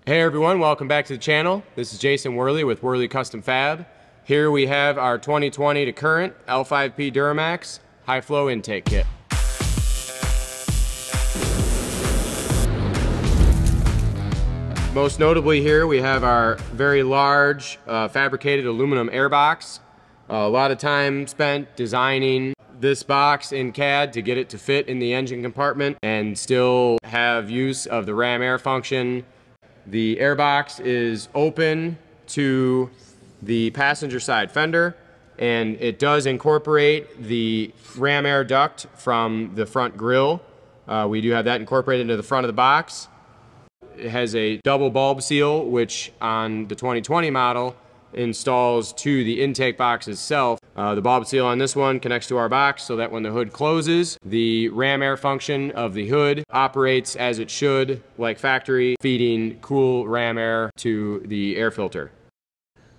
Hey everyone, welcome back to the channel. This is Jason Worley with Worley Custom Fab. Here we have our 2020 to current L5P Duramax high flow intake kit. Most notably here we have our very large fabricated aluminum air box. A lot of time spent designing this box in CAD to get it to fit in the engine compartment and still have use of the ram air function. The air box is open to the passenger side fender, and it does incorporate the ram air duct from the front grille. We do have that incorporated into the front of the box. It has a double bulb seal, which on the 2020 model installs to the intake box itself. The bulb seal on this one connects to our box so that when the hood closes, the ram air function of the hood operates as it should, like factory, feeding cool ram air to the air filter.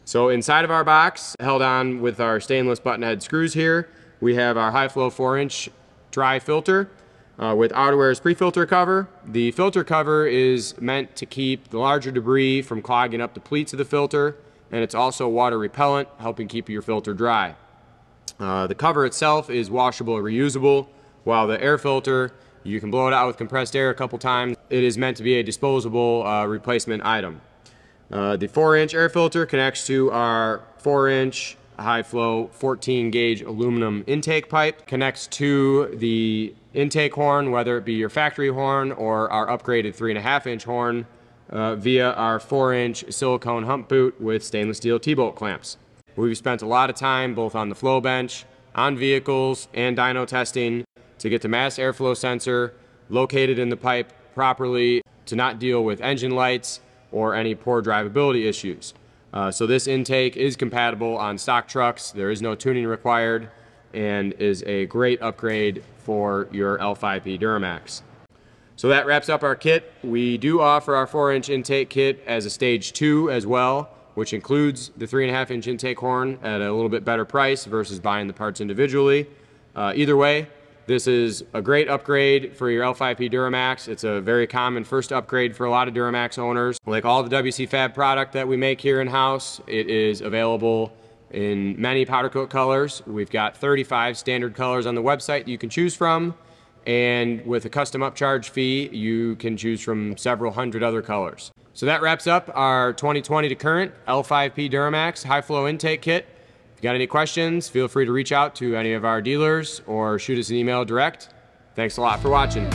So inside of our box, held on with our stainless button head screws here, we have our high flow 4-inch dry filter with outerwear's pre-filter cover. The filter cover is meant to keep the larger debris from clogging up the pleats of the filter, and it's also water repellent, helping keep your filter dry. The cover itself is washable or reusable, while the air filter, you can blow it out with compressed air a couple times. It is meant to be a disposable replacement item. The 4-inch air filter connects to our 4-inch high flow 14 gauge aluminum intake pipe, connects to the intake horn, whether it be your factory horn or our upgraded 3.5-inch horn, via our 4-inch silicone hump boot with stainless steel T-bolt clamps. We've spent a lot of time both on the flow bench, on vehicles, and dyno testing to get the mass airflow sensor located in the pipe properly to not deal with engine lights or any poor drivability issues. So this intake is compatible on stock trucks. There is no tuning required and is a great upgrade for your L5P Duramax. So that wraps up our kit. We do offer our 4-inch intake kit as a stage 2 as well, which includes the 3.5-inch intake horn at a little bit better price versus buying the parts individually. Either way, this is a great upgrade for your L5P Duramax. It's a very common first upgrade for a lot of Duramax owners. Like all the WCFab product that we make here in-house, it is available in many powder coat colors. We've got 35 standard colors on the website you can choose from. And with a custom upcharge fee, you can choose from several hundred other colors. So that wraps up our 2020 to current L5P Duramax high flow intake kit. If you got any questions, feel free to reach out to any of our dealers or shoot us an email direct. Thanks a lot for watching.